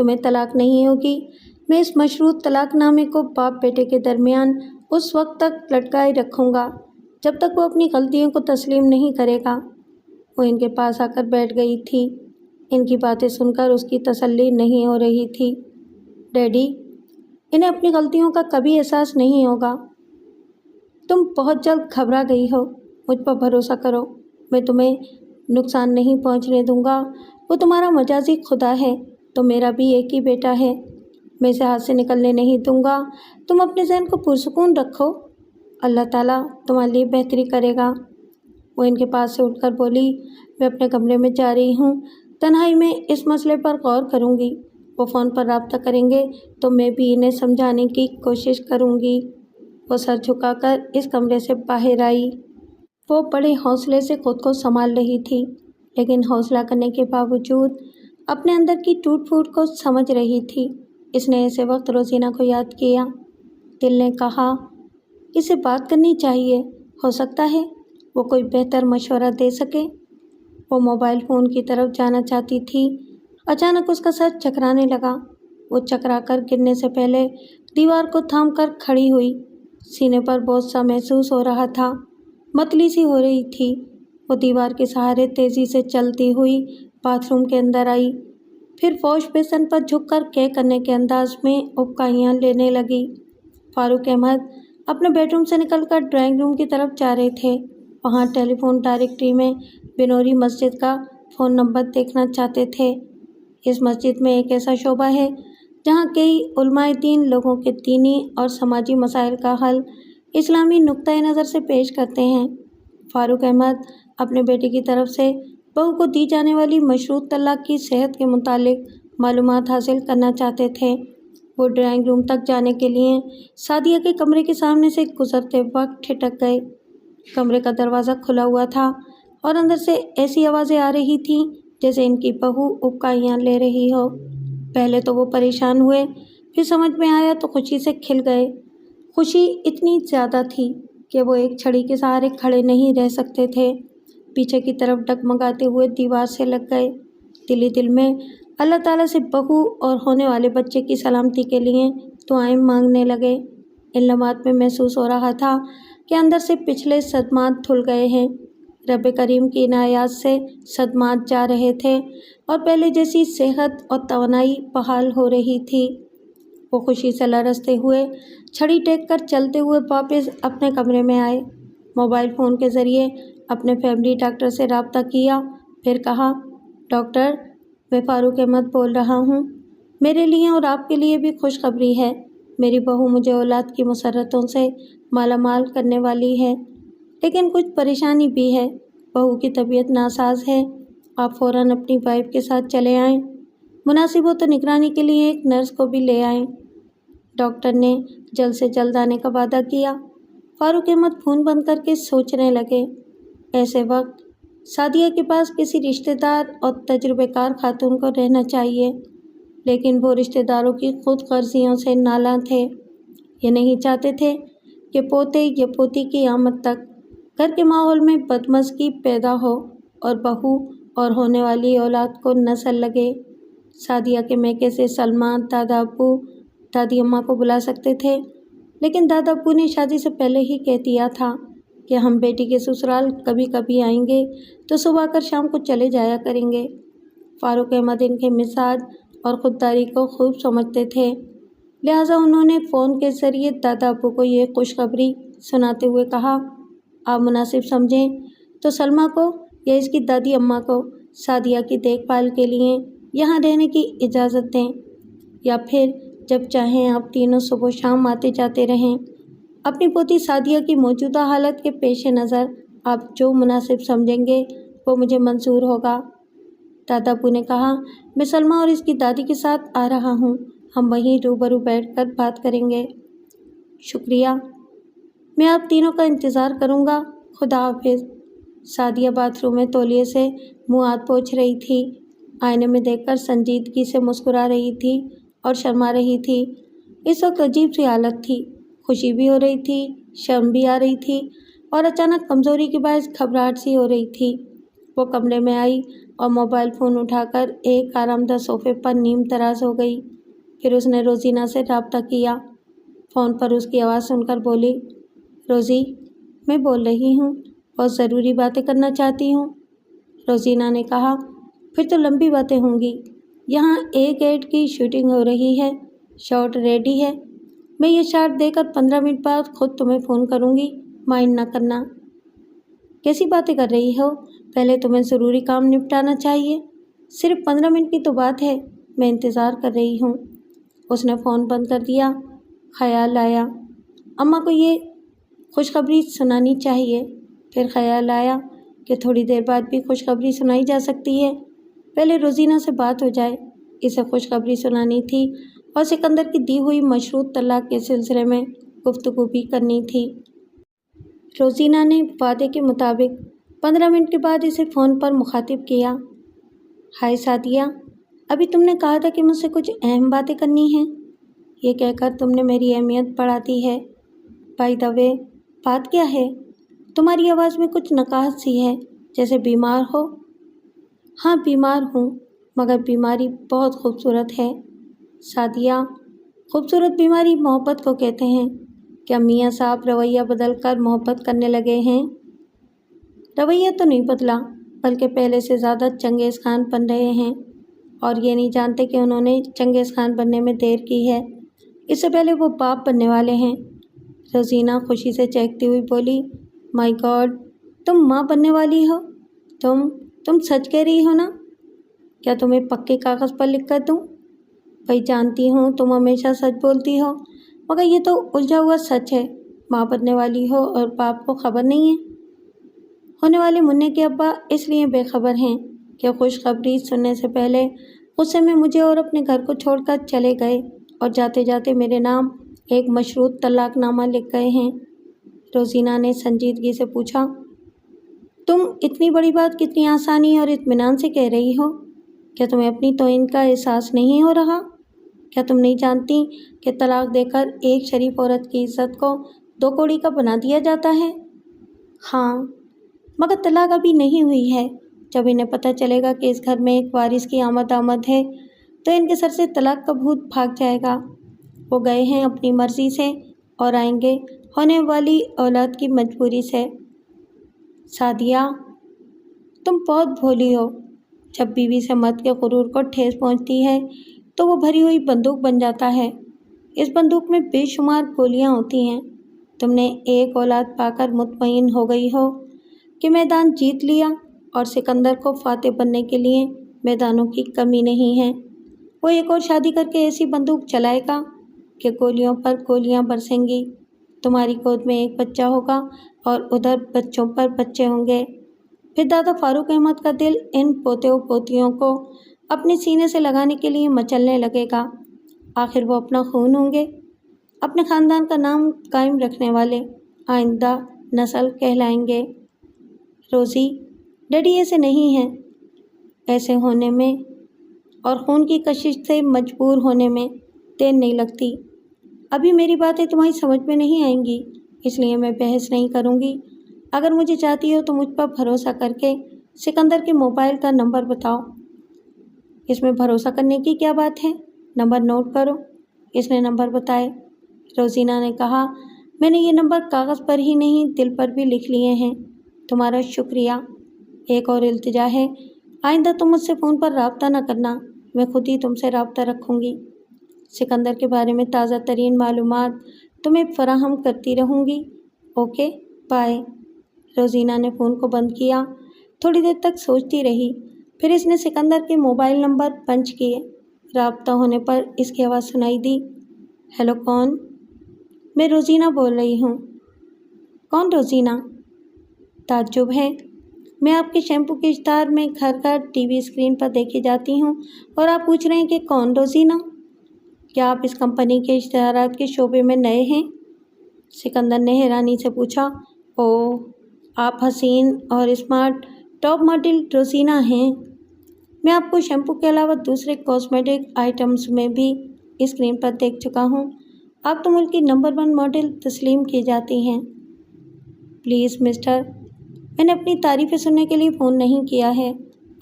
تمہیں طلاق نہیں ہوگی۔ میں اس مشروط طلاق نامے کو باپ بیٹے کے درمیان اس وقت تک لٹکائے رکھوں گا جب تک وہ اپنی غلطیوں کو تسلیم نہیں کرے گا۔ وہ ان کے پاس آ کر بیٹھ گئی تھی۔ ان کی باتیں سن کر اس کی تسلی نہیں ہو رہی تھی۔ ڈیڈی، انہیں اپنی غلطیوں کا کبھی احساس نہیں ہوگا۔ تم بہت جلد گھبرا گئی ہو، مجھ پر بھروسہ کرو، میں تمہیں نقصان نہیں پہنچنے دوں گا۔ وہ تمہارا مجازی خدا ہے تو میرا بھی ایک ہی بیٹا ہے، میں اسے ہاتھ سے نکلنے نہیں دوں گا۔ تم اپنے ذہن کو پرسکون رکھو، اللہ تعالیٰ تمہارے لیے بہتری کرے گا۔ وہ ان کے پاس سے اٹھ کر بولی، میں اپنے کمرے میں جا رہی ہوں، تنہائی میں اس مسئلے پر غور کروں گی۔ وہ فون پر رابطہ کریں گے تو میں بھی انہیں سمجھانے کی کوشش کروں گی۔ وہ سر جھکا کر اس کمرے سے باہر آئی۔ وہ بڑے حوصلے سے خود کو سنبھال رہی تھی، لیکن حوصلہ کرنے کے باوجود اپنے اندر کی ٹوٹ پھوٹ کو سمجھ رہی تھی۔ اس نے ایسے وقت روزینہ کو یاد کیا۔ دل نے کہا، اسے بات کرنی چاہیے، ہو سکتا ہے وہ کوئی بہتر مشورہ دے سکے۔ وہ موبائل فون کی طرف جانا چاہتی تھی، اچانک اس کا سر چکرانے لگا۔ وہ چکرا کر گرنے سے پہلے دیوار کو تھام کر کھڑی ہوئی۔ سینے پر بوجھ سا محسوس ہو رہا تھا، متلی سی ہو رہی تھی۔ وہ دیوار کے سہارے تیزی سے چلتی ہوئی باتھ روم کے اندر آئی، پھر واش بیسن پر جھک کر کرنے کے انداز میں ابکائیاں لینے لگی۔ فاروق احمد اپنے بیڈ روم سے نکل کر ڈرائنگ روم کی طرف جا رہے تھے۔ وہاں ٹیلی فون ڈائریکٹری میں بنوری مسجد کا فون نمبر دیکھنا چاہتے تھے۔ اس مسجد میں ایک ایسا شعبہ ہے جہاں کئی علماء دین لوگوں کے دینی اور سماجی مسائل کا حل اسلامی نقطۂ نظر سے پیش کرتے ہیں۔ فاروق احمد اپنے بیٹے کی طرف سے بہو کو دی جانے والی مشروط طلاق کی صحت کے متعلق معلومات حاصل کرنا چاہتے تھے۔ وہ ڈرائنگ روم تک جانے کے لیے سعدیہ کے کمرے کے سامنے سے گزرتے وقت ٹھٹک گئے۔ کمرے کا دروازہ کھلا ہوا تھا اور اندر سے ایسی آوازیں آ رہی تھیں جیسے ان کی بہو ابکائیاں لے رہی ہو۔ پہلے تو وہ پریشان ہوئے، پھر سمجھ میں آیا تو خوشی سے کھل گئے۔ خوشی اتنی زیادہ تھی کہ وہ ایک چھڑی کے سہارے کھڑے نہیں رہ سکتے تھے۔ پیچھے کی طرف ڈگمگاتے ہوئے دیوار سے لگ گئے۔ دل ہی دل میں اللہ تعالیٰ سے بہو اور ہونے والے بچے کی سلامتی کے لیے دعائیں مانگنے لگے۔ ان لمحات میں محسوس ہو رہا تھا کہ اندر سے پچھلے صدمات دھل گئے ہیں۔ رب کریم کی عنایات سے صدمات جا رہے تھے اور پہلے جیسی صحت اور توانائی بحال ہو رہی تھی۔ وہ خوشی سے لرزتے ہوئے چھڑی ٹیک کر چلتے ہوئے واپس اپنے کمرے میں آئے۔ موبائل فون کے ذریعے اپنے فیملی ڈاکٹر سے رابطہ کیا، پھر کہا، ڈاکٹر، میں فاروق احمد بول رہا ہوں۔ میرے لیے اور آپ کے لیے بھی خوشخبری ہے۔ میری بہو مجھے اولاد کی مسرتوں سے مالا مال کرنے والی ہے، لیکن کچھ پریشانی بھی ہے۔ بہو کی طبیعت ناساز ہے، آپ فوراً اپنی وائف کے ساتھ چلے آئیں، مناسب ہو تو نگرانی کے لیے ایک نرس کو بھی لے آئیں۔ ڈاکٹر نے جلد سے جلد آنے کا وعدہ کیا۔ فاروق احمد فون بند کر کے سوچنے لگے۔ ایسے وقت سعدیہ کے پاس کسی رشتہ دار اور تجربہ کار خاتون کو رہنا چاہیے، لیکن وہ رشتہ داروں کی خود غرضیوں سے نالاں تھے۔ یہ نہیں چاہتے تھے کہ پوتے یا پوتی کی آمد تک گھر کے ماحول میں بدمزگی پیدا ہو اور بہو اور ہونے والی اولاد کو نسل لگے۔ سعدیہ کے میکے سے سلمہ دادا ابو دادی اماں کو بلا سکتے تھے، لیکن دادا ابو نے شادی سے پہلے ہی کہہ دیا تھا کہ ہم بیٹی کے سسرال کبھی کبھی آئیں گے تو صبح کر شام کو چلے جایا کریں گے۔ فاروق احمد ان کے مزاج اور خودداری کو خوب سمجھتے تھے، لہٰذا انہوں نے فون کے ذریعے دادا ابو کو یہ خوشخبری سناتے ہوئے کہا، آپ مناسب سمجھیں تو سلمہ کو یا اس کی دادی اماں کو سعدیہ کی دیکھ بھال کے لیے یہاں رہنے کی اجازت دیں، یا پھر جب چاہیں آپ تینوں صبح و شام آتے جاتے رہیں۔ اپنی پوتی سعدیہ کی موجودہ حالت کے پیش نظر آپ جو مناسب سمجھیں گے وہ مجھے منظور ہوگا۔ دادا ابو نے کہا، میں سلمہ اور اس کی دادی کے ساتھ آ رہا ہوں، ہم وہیں روبرو بیٹھ کر بات کریں گے۔ شکریہ، میں آپ تینوں کا انتظار کروں گا، خدا حافظ۔ سعدیہ باتھ روم میں تولیے سے منہ ہاتھ پوچھ رہی تھی، آئینے میں دیکھ کر سنجیدگی سے مسکرا رہی تھی اور شرما رہی تھی۔ اس وقت عجیب سی حالت تھی، خوشی بھی ہو رہی تھی، شرم بھی آ رہی تھی اور اچانک کمزوری کے باعث گھبراہٹ سی ہو رہی تھی۔ وہ کمرے میں آئی اور موبائل فون اٹھا کر ایک آرام دہ صوفے پر نیم تراز ہو گئی۔ پھر اس نے روزینہ سے رابطہ کیا۔ فون پر اس کی آواز سن کر بولی، روزی، میں بول رہی ہوں، بہت ضروری باتیں کرنا چاہتی ہوں۔ روزینہ نے کہا، پھر تو لمبی باتیں ہوں گی۔ یہاں ایک ایڈ کی شوٹنگ ہو رہی ہے، شاٹ ریڈی ہے۔ میں یہ شاٹ دے کر 15 منٹ بعد خود تمہیں فون کروں گی، مائنڈ نہ کرنا۔ کیسی باتیں کر رہی ہو؟ پہلے تمہیں ضروری کام نپٹانا چاہیے۔ صرف 15 منٹ کی تو بات ہے، میں انتظار کر رہی ہوں۔ اس نے فون بند کر دیا۔ خیال آیا، اماں کو یہ خوشخبری سنانی چاہیے۔ پھر خیال آیا کہ تھوڑی دیر بعد بھی خوشخبری سنائی جا سکتی ہے۔ پہلے روزینہ سے بات ہو جائے، اسے خوشخبری سنانی تھی اور سکندر کی دی ہوئی مشروط طلاق کے سلسلے میں گفتگو بھی کرنی تھی۔ روزینہ نے وعدے کے مطابق 15 منٹ کے بعد اسے فون پر مخاطب کیا۔ ہائے سعدیہ، ابھی تم نے کہا تھا کہ مجھ سے کچھ اہم باتیں کرنی ہیں۔ یہ کہہ کر تم نے میری اہمیت بڑھا دی ہے۔ بائی دا وے، بات کیا ہے؟ تمہاری آواز میں کچھ نکاہت سی ہے، جیسے بیمار ہو۔ ہاں بیمار ہوں، مگر بیماری بہت خوبصورت ہے۔ سعدیہ، خوبصورت بیماری محبت کو کہتے ہیں۔ کیا میاں صاحب رویہ بدل کر محبت کرنے لگے ہیں؟ رویہ تو نہیں بدلا، بلکہ پہلے سے زیادہ چنگیز خان بن رہے ہیں، اور یہ نہیں جانتے کہ انہوں نے چنگیز خان بننے میں دیر کی ہے۔ اس سے پہلے وہ باپ بننے والے ہیں۔ روزینہ خوشی سے چہکتی ہوئی بولی، مائی گاڈ، تم ماں بننے والی ہو؟ تم سچ کہہ رہی ہو نا؟ کیا تمہیں پکے کاغذ پر لکھ کر دوں؟ بھائی جانتی ہوں تم ہمیشہ سچ بولتی ہو، مگر یہ تو الجھا ہوا سچ ہے۔ ماں بننے والی ہو اور باپ کو خبر نہیں ہے۔ ہونے والے منع کے ابا اس لیے بے خبر ہیں کہ خوشخبری سننے سے پہلے غصے میں مجھے اور اپنے گھر کو چھوڑ کر چلے گئے، اور جاتے جاتے میرے نام ایک مشروط طلاق نامہ لکھ گئے ہیں۔ روزینہ نے سنجیدگی سے پوچھا، تم اتنی بڑی بات کتنی آسانی اور اطمینان سے کہہ رہی ہو؟ کیا تمہیں اپنی توہین کا احساس نہیں ہو رہا؟ کیا تم نہیں جانتی کہ طلاق دے کر ایک شریف عورت کی عزت کو 2 کوڑی کا بنا دیا جاتا ہے؟ ہاں، مگر طلاق ابھی نہیں ہوئی ہے۔ جب انہیں پتہ چلے گا کہ اس گھر میں ایک وارث کی آمد ہے تو ان کے سر سے طلاق کا بھوت بھاگ جائے گا۔ وہ گئے ہیں اپنی مرضی سے اور آئیں گے ہونے والی اولاد کی مجبوری سے۔ سعدیہ، تم بہت بھولی ہو۔ جب بیوی سے مرد کے غرور کو ٹھیس پہنچتی ہے تو وہ بھری ہوئی بندوق بن جاتا ہے۔ اس بندوق میں بے شمار گولیاں ہوتی ہیں۔ تم نے ایک اولاد پا کر مطمئن ہو گئی ہو کہ میدان جیت لیا، اور سکندر کو فاتح بننے کے لیے میدانوں کی کمی نہیں ہے۔ وہ ایک اور شادی کر کے ایسی بندوق چلائے گا کہ گولیوں پر گولیاں برسیں گی۔ تمہاری گود میں ایک بچہ ہوگا اور ادھر بچوں پر بچے ہوں گے۔ پھر دادا فاروق احمد کا دل ان پوتے و پوتیوں کو اپنے سینے سے لگانے کے لیے مچلنے لگے گا۔ آخر وہ اپنا خون ہوں گے، اپنے خاندان کا نام قائم رکھنے والے آئندہ نسل کہلائیں گے۔ روزی، ڈیڈی ایسے نہیں ہیں۔ ایسے ہونے میں اور خون کی کشش سے مجبور ہونے میں دیر نہیں لگتی۔ ابھی میری باتیں تمہاری سمجھ میں نہیں آئیں گی، اس لیے میں بحث نہیں کروں گی۔ اگر مجھے چاہتی ہو تو مجھ پر بھروسہ کر کے سکندر کے موبائل کا نمبر بتاؤ۔ اس میں بھروسہ کرنے کی کیا بات ہے؟ نمبر نوٹ کرو۔ اس نے نمبر بتائے۔ روزینہ نے کہا، میں نے یہ نمبر کاغذ پر ہی نہیں دل پر بھی لکھ لیے ہیں۔ تمہارا شکریہ۔ ایک اور التجا ہے، آئندہ تم مجھ سے فون پر رابطہ نہ کرنا، میں خود ہی تم سے رابطہ رکھوں گی۔ سکندر کے بارے میں تازہ ترین معلومات تمہیں فراہم کرتی رہوں گی۔ Okay, bye. روزینہ نے فون کو بند کیا۔ تھوڑی دیر تک سوچتی رہی، پھر اس نے سکندر کے موبائل نمبر پنچ کیے۔ رابطہ ہونے پر اس کی آواز سنائی دی، ہیلو، کون؟ میں روزینہ بول رہی ہوں۔ کون روزینہ؟ تعجب ہے، میں آپ کے شیمپو کے اشتہار میں گھر گھر ٹی وی اسکرین پر دیکھی جاتی ہوں، اور آپ پوچھ رہے ہیں کہ کون روزینہ؟ کیا آپ اس کمپنی کے اشتہارات کے شعبے میں نئے ہیں؟ سکندر نے حیرانی سے پوچھا۔ اوہ، آپ حسین اور اسمارٹ ٹاپ ماڈل روزینہ ہیں۔ میں آپ کو شیمپو کے علاوہ دوسرے کاسمیٹک آئٹمز میں بھی اسکرین پر دیکھ چکا ہوں۔ آپ تو ملک کی نمبر 1 ماڈل تسلیم کی جاتی ہیں۔ پلیز مسٹر، میں نے اپنی تعریفیں سننے کے لیے فون نہیں کیا ہے۔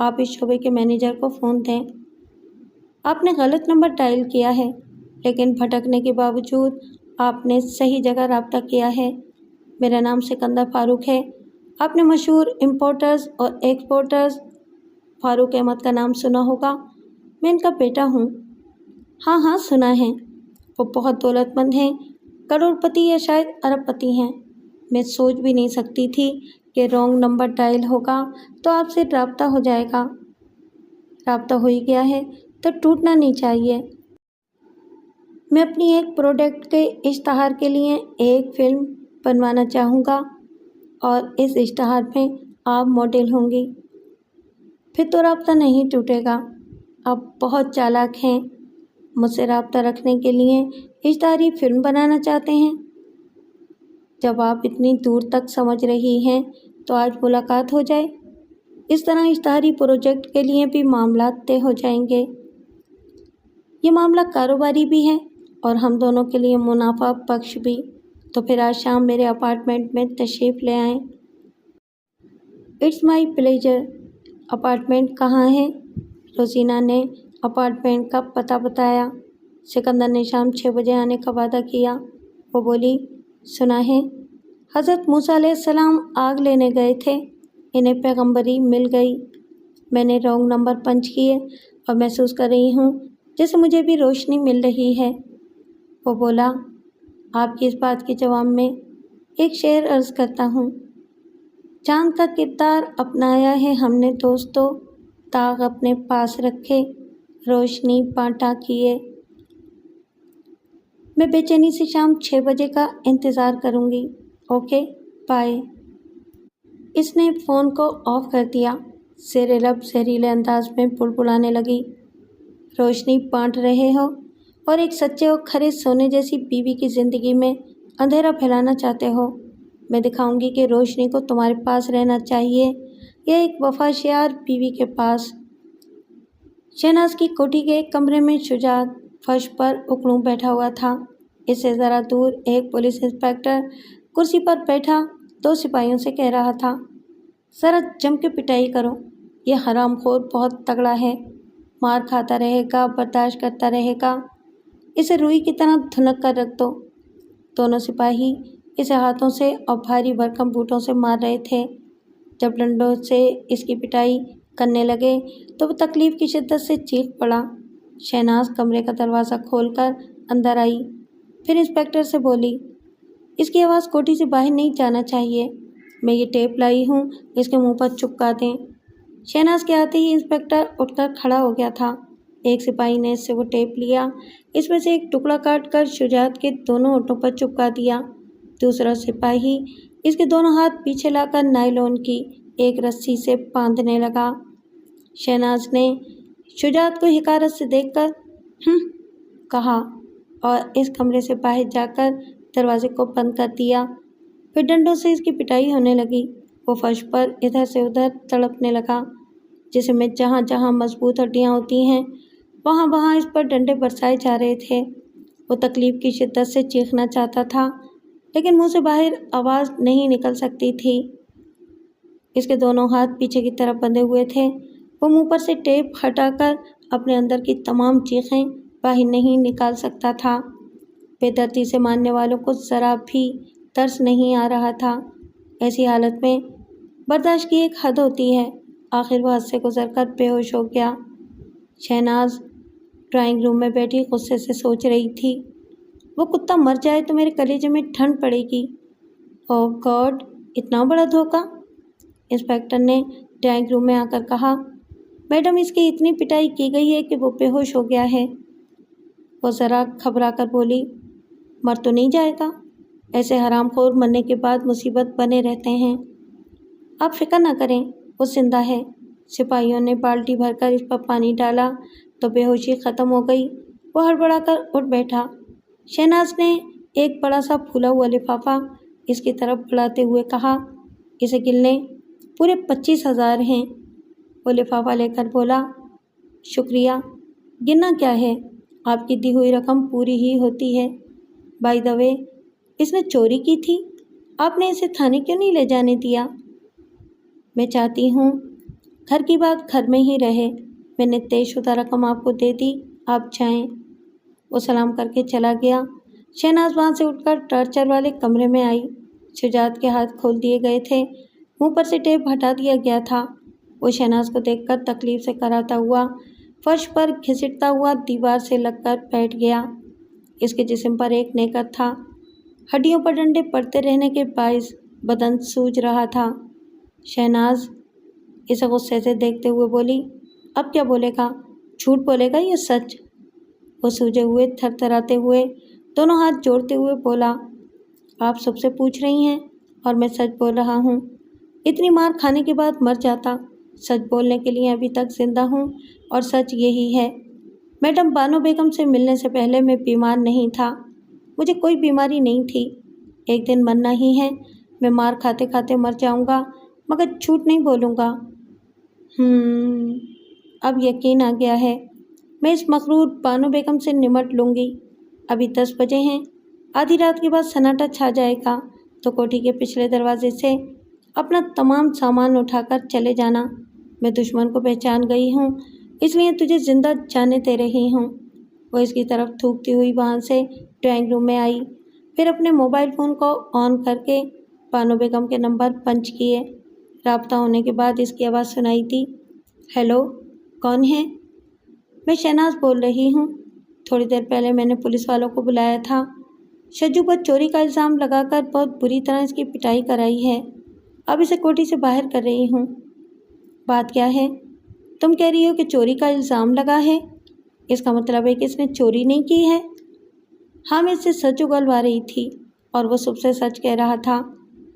آپ اس شعبے کے مینیجر کو فون دیں۔ آپ نے غلط نمبر ڈائل کیا ہے، لیکن بھٹکنے کے باوجود آپ نے صحیح جگہ رابطہ کیا ہے۔ میرا نام سکندر فاروق ہے۔ آپ نے مشہور امپورٹرز اور ایکسپورٹرز فاروق احمد کا نام سنا ہوگا۔ میں ان کا بیٹا ہوں۔ ہاں سنا ہے۔ وہ بہت دولت مند ہیں، کروڑ پتی یا شاید ارب پتی ہیں۔ میں سوچ بھی نہیں سکتی تھی کہ رانگ نمبر ڈائل ہوگا تو آپ سے رابطہ ہو جائے گا۔ رابطہ ہو ہی گیا ہے تو ٹوٹنا نہیں چاہیے۔ میں اپنی ایک پروڈکٹ کے اشتہار کے لیے ایک فلم بنوانا چاہوں گا اور اس اشتہار میں آپ ماڈل ہوں گی۔ پھر تو رابطہ نہیں ٹوٹے گا۔ آپ بہت چالاک ہیں، مجھ سے رابطہ رکھنے کے لیے اشتہاری فلم بنانا چاہتے ہیں۔ جب آپ اتنی دور تک سمجھ رہی ہیں تو آج ملاقات ہو جائے۔ اس طرح اشتہاری پروجیکٹ کے لیے بھی معاملات طے ہو جائیں گے۔ یہ معاملہ کاروباری بھی ہے اور ہم دونوں کے لیے منافع بخش بھی۔ تو پھر آج شام میرے اپارٹمنٹ میں تشریف لے آئیں۔ It's my pleasure. اپارٹمنٹ کہاں ہے؟ روزینہ نے اپارٹمنٹ کا پتہ بتایا۔ سکندر نے شام 6 بجے آنے کا وعدہ کیا۔ وہ بولی، سنا ہے حضرت موسیٰ علیہ السلام آگ لینے گئے تھے، انہیں پیغمبری مل گئی۔ میں نے رانگ نمبر پنچ کیے اور محسوس کر رہی ہوں جیسے مجھے بھی روشنی مل رہی ہے۔ وہ بولا، آپ کی اس بات کے جواب میں ایک شعر عرض کرتا ہوں۔ چاند کا کردار اپنایا ہے ہم نے دوستو، داغ اپنے پاس رکھے، روشنی بانٹا کیے۔ میں بے چینی سے شام 6 بجے کا انتظار کروں گی۔ Okay, bye. اس نے فون کو آف کر دیا۔ زیر لب زہریلے انداز میں بڑبڑانے لگی، روشنی بانٹ رہے ہو اور ایک سچے اور کھرے سونے جیسی بیوی کی زندگی میں اندھیرا پھیلانا چاہتے ہو۔ میں دکھاؤں گی کہ روشنی کو تمہارے پاس رہنا چاہیے یا ایک وفاشیار بیوی کے پاس۔ شہناز کی کوٹھی کے ایک کمرے میں شجاعت فرش پر اکڑوں بیٹھا ہوا تھا۔ اس سے ذرا دور ایک پولیس انسپکٹر کرسی پر بیٹھا 2 سپاہیوں سے کہہ رہا تھا، ذرا جم کے پٹائی کرو، یہ حرام خور بہت تگڑا ہے، مار کھاتا رہے گا، برداشت کرتا رہے گا، اسے روئی کی طرح دھنک کر رکھ دو۔ دونوں سپاہی اسے ہاتھوں سے اور بھاری بھرکم بوٹوں سے مار رہے تھے۔ جب ڈنڈوں سے اس کی پٹائی کرنے لگے تو وہ تکلیف کی شدت سے چیخ پڑا۔ شہناز کمرے کا دروازہ کھول کر اندر آئی، پھر انسپکٹر سے بولی، اس کی آواز کوٹھی سے باہر نہیں جانا چاہیے، میں یہ ٹیپ لائی ہوں، اس کے منہ پر چپکا دیں۔ شہناز کے آتے ہی انسپکٹر اٹھ کر کھڑا ہو گیا تھا۔ ایک سپاہی نے اس سے وہ ٹیپ لیا، اس میں سے ایک ٹکڑا کاٹ کر شجاعت کے دونوں ہونٹوں پر چپکا دیا۔ دوسرا سپاہی اس کے دونوں ہاتھ پیچھے لا کر نائلون کی ایک رسی سے باندھنے لگا۔ شہناز نے شجاعت کو حقارت سے دیکھ کر کہا اور اس کمرے سے باہر جا کر دروازے کو بند کر دیا۔ پھر ڈنڈوں سے اس کی پٹائی ہونے لگی۔ وہ فرش پر ادھر سے ادھر تڑپنے لگا۔ جسم میں جہاں جہاں مضبوط ہڈیاں ہوتی ہیں وہاں وہاں اس پر ڈنڈے برسائے جا رہے تھے۔ وہ تکلیف کی شدت سے چیخنا چاہتا تھا لیکن منہ سے باہر آواز نہیں نکل سکتی تھی۔ اس کے دونوں ہاتھ پیچھے کی طرف بندھے ہوئے تھے۔ وہ منہ پر سے ٹیپ ہٹا کر اپنے اندر کی تمام چیخیں باہر نہیں نکال سکتا تھا۔ بے دردی سے مارنے والوں کو ذرا بھی ترس نہیں آ رہا تھا۔ ایسی حالت میں برداشت کی ایک حد ہوتی ہے۔ آخر وہ حد سے گزر کر بے ہوش ہو گیا۔ شہناز ڈرائنگ روم میں بیٹھی غصے سے سوچ رہی تھی، وہ کتا مر جائے تو میرے کلیجے میں ٹھنڈ پڑے گی۔ اوہ گاڈ، اتنا بڑا دھوکہ! انسپکٹر نے ڈرائنگ روم میں آ کر کہا، میڈم اس کی اتنی پٹائی کی گئی ہے کہ وہ بے ہوش ہو گیا ہے۔ وہ ذرا گھبرا کر بولی، مر تو نہیں جائے گا؟ ایسے حرام خور مرنے کے بعد مصیبت بنے رہتے ہیں۔ آپ فکر نہ کریں، وہ زندہ ہے۔ سپاہیوں نے بالٹی بھر کر اس پر پانی ڈالا تو بے ہوشی ختم ہو گئی۔ وہ ہڑبڑا کر اٹھ بیٹھا۔ شہناز نے ایک بڑا سا پھولا ہوا لفافہ اس کی طرف بڑھاتے ہوئے کہا، اسے گن لیں، پورے 25,000 ہیں۔ وہ لفافہ لے کر بولا، شکریہ، گننا کیا ہے، آپ کی دی ہوئی رقم پوری ہی ہوتی ہے۔ بائی دا وے، اس نے چوری کی تھی، آپ نے اسے تھانے کیوں نہیں لے جانے دیا؟ میں چاہتی ہوں گھر کی بات گھر میں ہی رہے۔ میں نے طے شدہ رقم آپ کو دے دی، آپ جائیں۔ وہ سلام کر کے چلا گیا۔ شہناز وہاں سے اٹھ کر ٹارچر والے کمرے میں آئی۔ شجاعت کے ہاتھ کھول دیے گئے تھے، منہ پر سے ٹیپ ہٹا دیا گیا تھا۔ وہ شہناز کو دیکھ کر تکلیف سے کراتا ہوا فرش پر گھسٹتا ہوا دیوار سے لگ کر بیٹھ گیا۔ اس کے جسم پر ایک نیکر تھا، ہڈیوں پر ڈنڈے پڑتے رہنے کے باعث بدن سوج رہا تھا۔ شہناز اسے غصے سے دیکھتے ہوئے بولی، اب کیا بولے گا؟ جھوٹ بولے گا یا سچ؟ وہ سوجے ہوئے تھر تھراتے ہوئے دونوں ہاتھ جوڑتے ہوئے بولا، آپ سب سے پوچھ رہی ہیں اور میں سچ بول رہا ہوں۔ اتنی مار کھانے کے بعد مر جاتا، سچ بولنے کے لیے ابھی تک زندہ ہوں اور سچ یہی ہے۔ میڈم بانو بیگم سے ملنے سے پہلے میں بیمار نہیں تھا، مجھے کوئی بیماری نہیں تھی۔ ایک دن مرنا ہی ہے، میں مار کھاتے کھاتے مر جاؤں گا مگر جھوٹ نہیں بولوں گا۔ اب یقین آ گیا ہے، میں اس مغرور بانو بیگم سے نمٹ لوں گی۔ ابھی 10 بجے ہیں، آدھی رات کے بعد سناٹا چھا جائے گا تو کوٹھی کے پچھلے دروازے سے اپنا تمام سامان اٹھا کر چلے جانا۔ میں دشمن کو پہچان گئی ہوں، اس لیے تجھے زندہ جانے دے رہی ہوں۔ وہ اس کی طرف تھوکتی ہوئی وہاں سے ڈرائنگ روم میں آئی، پھر اپنے موبائل فون کو آن کر کے بانو بیگم کے نمبر پنچ کیے۔ رابطہ ہونے کے بعد اس کی آواز سنائی دی، ہیلو، کون ہے؟ میں شہناز بول رہی ہوں، تھوڑی دیر پہلے میں نے پولیس والوں کو بلایا تھا، شجو پر چوری کا الزام لگا کر بہت بری طرح اس کی پٹائی کرائی ہے، اب اسے کوٹھی سے باہر کر رہی ہوں۔ بات کیا ہے؟ تم کہہ رہی ہو کہ چوری کا الزام لگا ہے، اس کا مطلب ہے کہ اس نے چوری نہیں کی ہے؟ ہاں، میں اس سے سچ اگلوا رہی تھی اور وہ سب سے سچ کہہ رہا تھا۔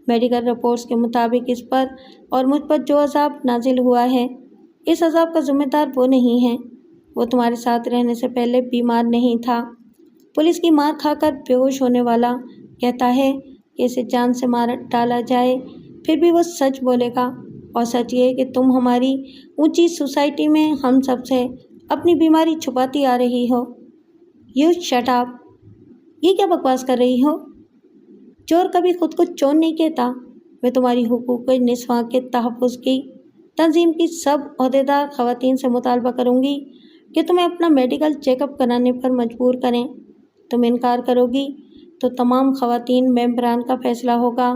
میڈیکل رپورٹس کے مطابق اس پر اور مجھ پر جو عذاب نازل ہوا ہے، اس عذاب کا ذمہ دار وہ نہیں ہے۔ وہ تمہارے ساتھ رہنے سے پہلے بیمار نہیں تھا، پولیس کی مار کھا کر بے ہوش ہونے والا کہتا ہے کہ اسے جان سے مار ڈالا جائے، پھر بھی وہ سچ بولے گا، اور سچ یہ ہے کہ تم ہماری اونچی سوسائٹی میں ہم سب سے اپنی بیماری چھپاتی آ رہی ہو۔ یو شٹ اپ، یہ کیا بکواس کر رہی ہو؟ چور کبھی خود کو چور نہیں کہتا۔ میں تمہاری حقوق نسواں کے تحفظ کی تنظیم کی سب عہدیدار خواتین سے مطالبہ کروں گی کہ تمہیں اپنا میڈیکل چیک اپ کرانے پر مجبور کریں۔ تم انکار کرو گی تو تمام خواتین ممبران کا فیصلہ ہوگا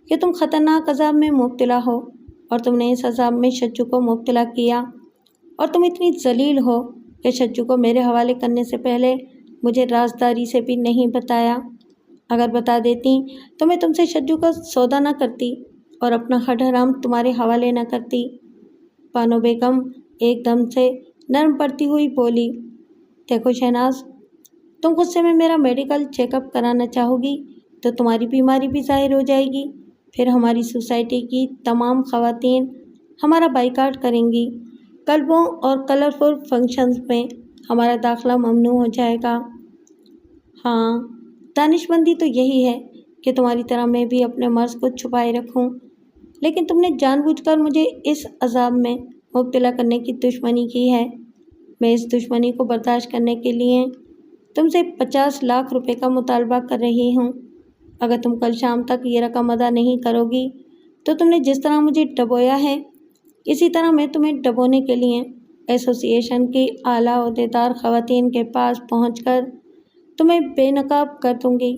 کہ تم خطرناک عذاب میں مبتلا ہو، اور تم نے اس عذاب میں شجو کو مبتلا کیا، اور تم اتنی ذلیل ہو کہ شجو کو میرے حوالے کرنے سے پہلے مجھے رازداری سے بھی نہیں بتایا۔ اگر بتا دیتی تو میں تم سے شجو کا سودا نہ کرتی اور اپنا ہڈ حرام تمہارے حوالے نہ کرتی۔ بانو بیگم ایک دم سے نرم پڑتی ہوئی بولی، دیکھو شہناز، تم غصے میں میرا میڈیکل چیک اپ کرانا چاہو گی تو تمہاری بیماری بھی ظاہر ہو جائے گی، پھر ہماری سوسائٹی کی تمام خواتین ہمارا بائیکاٹ کریں گی، کلبوں اور کلرفل فنکشنز میں ہمارا داخلہ ممنوع ہو جائے گا۔ ہاں، دانش مندی تو یہی ہے کہ تمہاری طرح میں بھی اپنے مرض کو چھپائے رکھوں، لیکن تم نے جان بوجھ کر مجھے اس عذاب میں مبتلا کرنے کی دشمنی کی ہے۔ میں اس دشمنی کو برداشت کرنے کے لیے تم سے 50 لاکھ روپے کا مطالبہ کر رہی ہوں۔ اگر تم کل شام تک یہ رقم ادا نہیں کرو گی تو تم نے جس طرح مجھے ڈبویا ہے، اسی طرح میں تمہیں ڈبونے کے لیے ایسوسی ایشن کی اعلیٰ عہدیدار خواتین کے پاس پہنچ کر تمہیں بے نقاب کر دوں گی۔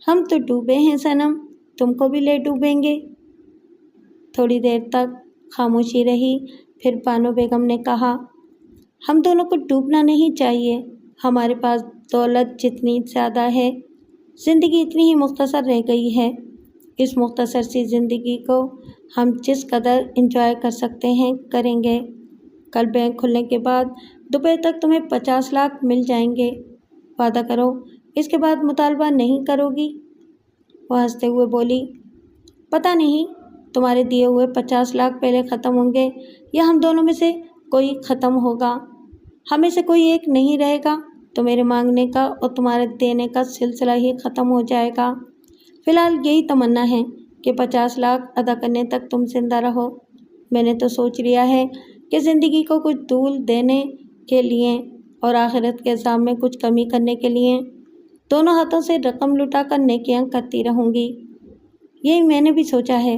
ہم تو ڈوبے ہیں صنم، تم کو بھی لے ڈوبیں گے۔ تھوڑی دیر تک خاموشی رہی، پھر بانو بیگم نے کہا، ہم دونوں کو ڈوبنا نہیں چاہیے، ہمارے پاس دولت جتنی زیادہ ہے، زندگی اتنی ہی مختصر رہ گئی ہے، اس مختصر سی زندگی کو ہم جس قدر انجوائے کر سکتے ہیں کریں گے۔ کل بینک کھلنے کے بعد دوپہر تک تمہیں 50 لاکھ مل جائیں گے، وعدہ کرو اس کے بعد مطالبہ نہیں کرو گی؟ وہ ہنستے ہوئے بولی، پتہ نہیں تمہارے دیے ہوئے 50 لاکھ پہلے ختم ہوں گے یا ہم دونوں میں سے کوئی ختم ہوگا، ہمیں سے کوئی ایک نہیں رہے گا تو میرے مانگنے کا اور تمہارے دینے کا سلسلہ ہی ختم ہو جائے گا۔ فی الحال یہی تمنا ہے کہ 50 لاکھ ادا کرنے تک تم زندہ رہو۔ میں نے تو سوچ لیا ہے کہ زندگی کو کچھ دول دینے کے لیے اور آخرت کے عذاب میں کچھ کمی کرنے کے لیے دونوں ہاتھوں سے رقم لٹا کر نیکیاں کرتی رہوں گی۔ یہی میں نے بھی سوچا ہے،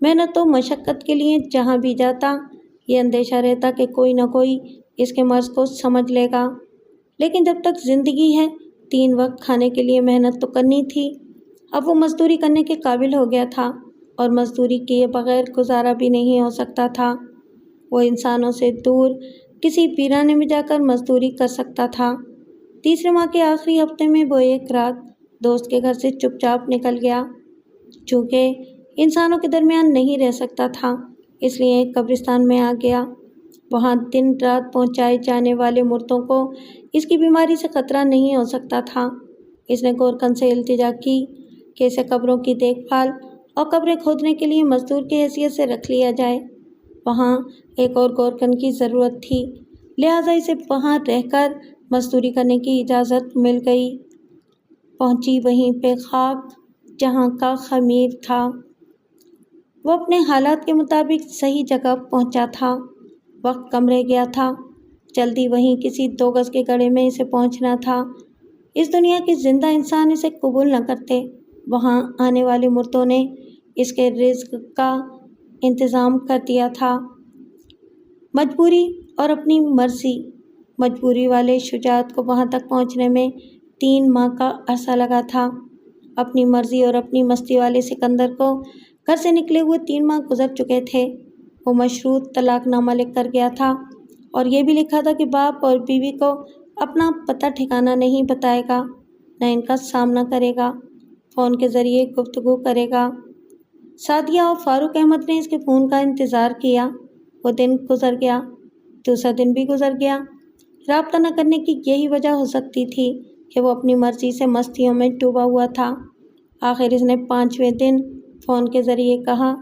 محنت و مشقت کے لیے جہاں بھی جاتا یہ اندیشہ رہتا کہ کوئی نہ کوئی اس کے مرض کو سمجھ لے گا، لیکن جب تک زندگی ہے 3 وقت کھانے کے لیے محنت تو کرنی تھی۔ اب وہ مزدوری کرنے کے قابل ہو گیا تھا اور مزدوری کیے بغیر گزارا بھی نہیں ہو سکتا تھا۔ وہ انسانوں سے دور کسی ویرانے میں جا کر مزدوری کر سکتا تھا۔ تیسرے ماہ کے آخری ہفتے میں وہ ایک رات دوست کے گھر سے چپ چاپ نکل گیا۔ چونکہ انسانوں کے درمیان نہیں رہ سکتا تھا اس لیے ایک قبرستان میں آ گیا۔ وہاں دن رات پہنچائے جانے والے مردوں کو اس کی بیماری سے خطرہ نہیں ہو سکتا تھا۔ اس نے گورکھن سے التجا کی کہ اسے قبروں کی دیکھ بھال اور قبریں کھودنے کے لیے مزدور کی حیثیت سے رکھ لیا جائے۔ وہاں ایک اور گورکھن کی ضرورت تھی، لہٰذا اسے وہاں رہ کر مزدوری کرنے کی اجازت مل گئی۔ پہنچی وہیں پہ خاک جہاں کا خمیر تھا۔ وہ اپنے حالات کے مطابق صحیح جگہ پہنچا تھا۔ وقت کم رہ گیا تھا، جلدی وہیں کسی 2 گز کے گڑھے میں اسے پہنچنا تھا۔ اس دنیا کے زندہ انسان اسے قبول نہ کرتے، وہاں آنے والے مردوں نے اس کے رزق کا انتظام کر دیا تھا۔ مجبوری اور اپنی مرضی۔ مجبوری والے شجاعت کو وہاں تک پہنچنے میں 3 ماہ کا عرصہ لگا تھا۔ اپنی مرضی اور اپنی مستی والے سکندر کو گھر سے نکلے ہوئے 3 ماہ گزر چکے تھے۔ وہ مشروط طلاق نامہ لکھ کر گیا تھا اور یہ بھی لکھا تھا کہ باپ اور بیوی کو اپنا پتہ ٹھکانہ نہیں بتائے گا، نہ ان کا سامنا کرے گا، فون کے ذریعے گفتگو کرے گا۔ سعدیہ اور فاروق احمد نے اس کے فون کا انتظار کیا۔ وہ دن گزر گیا، دوسرا دن بھی گزر گیا۔ رابطہ نہ کرنے کی یہی وجہ ہو سکتی تھی کہ وہ اپنی مرضی سے مستیوں میں ڈوبا ہوا تھا۔ آخر اس نے 5ویں دن فون کے ذریعے کہا،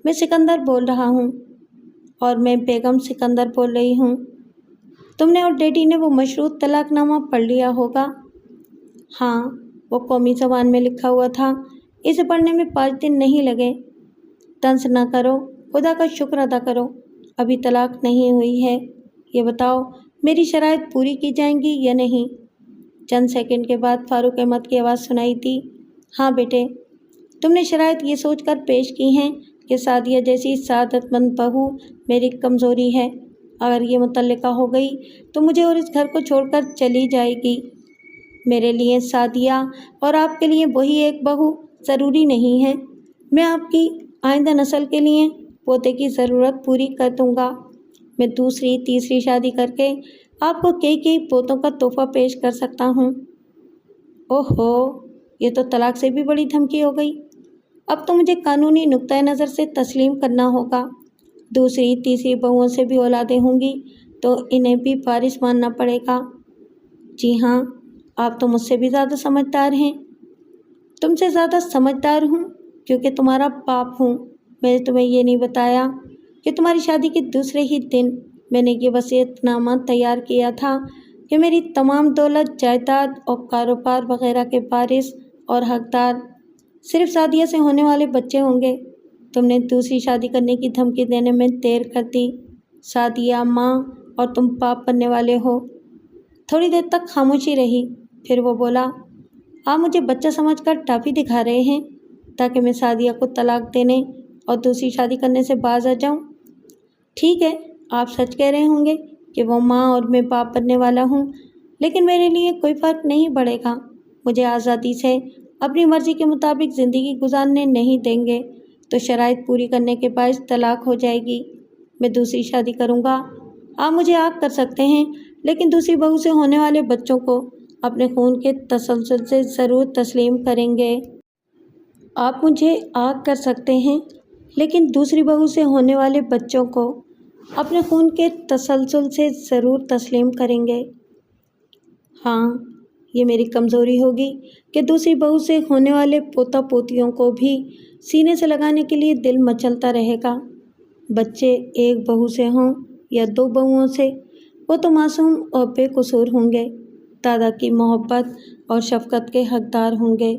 میں سکندر بول رہا ہوں۔ اور میں بیگم سکندر بول رہی ہوں۔ تم نے اور ڈیڈی نے وہ مشروط طلاق نامہ پڑھ لیا ہوگا؟ ہاں، وہ قومی زبان میں لکھا ہوا تھا، اسے پڑھنے میں 5 دن نہیں لگے۔ طنز نہ کرو، خدا کا شکر ادا کرو، ابھی طلاق نہیں ہوئی ہے۔ یہ بتاؤ میری شرائط پوری کی جائیں گی یا نہیں؟ چند سیکنڈ کے بعد فاروق احمد کی آواز سنائی دی، ہاں بیٹے، تم نے شرائط یہ سوچ کر پیش کی ہیں کہ سعدیہ جیسی سعادت مند بہو میری کمزوری ہے۔ اگر یہ متعلقہ ہو گئی تو مجھے اور اس گھر کو چھوڑ کر چلی جائے گی۔ میرے لیے سعدیہ اور آپ کے لیے وہی ایک بہو ضروری نہیں ہے۔ میں آپ کی آئندہ نسل کے لیے پوتے کی ضرورت پوری کر دوں گا۔ میں دوسری تیسری شادی کر کے آپ کو کئی پوتوں کا تحفہ پیش کر سکتا ہوں۔ اوہو، یہ تو طلاق سے بھی بڑی دھمکی ہو گئی۔ اب تو مجھے قانونی نقطۂ نظر سے تسلیم کرنا ہوگا۔ دوسری تیسری بہوؤں سے بھی اولادیں ہوں گی تو انہیں بھی وارث ماننا پڑے گا۔ جی ہاں، آپ تو مجھ سے بھی زیادہ سمجھدار ہیں۔ تم سے زیادہ سمجھدار ہوں کیونکہ تمہارا باپ ہوں۔ میں نے تمہیں یہ نہیں بتایا کہ تمہاری شادی کے دوسرے ہی دن میں نے یہ وصیت نامہ تیار کیا تھا کہ میری تمام دولت، جائیداد اور کاروبار وغیرہ کے وارث اور حقدار صرف سعدیہ سے ہونے والے بچے ہوں گے۔ تم نے دوسری شادی کرنے کی دھمکی دینے میں دیر کر دی۔ سعدیہ ماں اور تم باپ بننے والے ہو۔ تھوڑی دیر تک خاموشی رہی، پھر وہ بولا، آپ مجھے بچہ سمجھ کر ٹافی دکھا رہے ہیں تاکہ میں سعدیہ کو طلاق دینے اور دوسری شادی کرنے سے باز آ جاؤں؟ ٹھیک ہے، آپ سچ کہہ رہے ہوں گے کہ وہ ماں اور میں باپ بننے والا ہوں، لیکن میرے لیے کوئی فرق نہیں پڑے گا۔ مجھے آزادی سے اپنی مرضی کے مطابق زندگی گزارنے نہیں دیں گے تو شرائط پوری کرنے کے باعث طلاق ہو جائے گی۔ میں دوسری شادی کروں گا۔ آپ مجھے آگ کر سکتے ہیں، لیکن دوسری بہو سے ہونے والے بچوں کو اپنے خون کے تسلسل سے ضرور تسلیم کریں گے۔ آپ مجھے آگ کر سکتے ہیں، لیکن دوسری بہو سے ہونے والے بچوں کو اپنے خون کے تسلسل سے ضرور تسلیم کریں گے۔ ہاں، یہ میری کمزوری ہوگی کہ دوسری بہو سے ہونے والے پوتا پوتیوں کو بھی سینے سے لگانے کے لیے دل مچلتا رہے گا۔ بچے ایک بہو سے ہوں یا 2 بہوؤں سے، وہ تو معصوم اور بے قصور ہوں گے، دادا کی محبت اور شفقت کے حقدار ہوں گے۔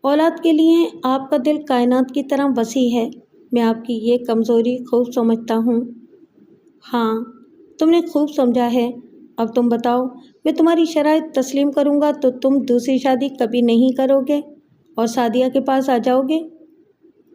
اولاد کے لیے آپ کا دل کائنات کی طرح وسیع ہے۔ میں آپ کی یہ کمزوری خوب سمجھتا ہوں۔ ہاں، تم نے خوب سمجھا ہے۔ اب تم بتاؤ، میں تمہاری شرائط تسلیم کروں گا تو تم دوسری شادی کبھی نہیں کرو گے اور سعدیہ کے پاس آ جاؤ گے؟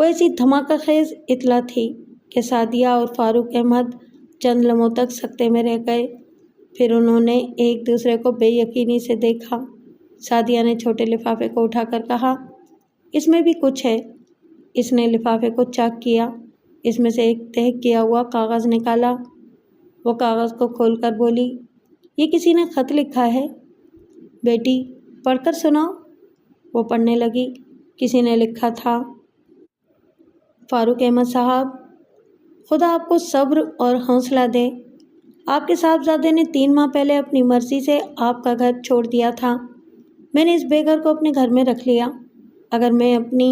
وہ ایسی دھماکہ خیز اطلاع تھی کہ سعدیہ اور فاروق احمد چند لمحوں تک سکتے میں رہ گئے۔ پھر انہوں نے ایک دوسرے کو بے یقینی سے دیکھا۔ سعدیہ نے چھوٹے لفافے کو اٹھا کر کہا، اس میں بھی کچھ ہے۔ اس نے لفافے کو چاک کیا، اس میں سے ایک تہہ کیا ہوا کاغذ نکالا۔ وہ کاغذ کو کھول کر بولی، یہ کسی نے خط لکھا ہے، بیٹی پڑھ کر سناؤ۔ وہ پڑھنے لگی۔ کسی نے لکھا تھا، فاروق احمد صاحب، خدا آپ کو صبر اور حوصلہ دے۔ آپ کے صاحبزادے نے 3 ماہ پہلے اپنی مرضی سے آپ کا گھر چھوڑ دیا تھا۔ میں نے اس بے گھر کو اپنے گھر میں رکھ لیا۔ اگر میں اپنی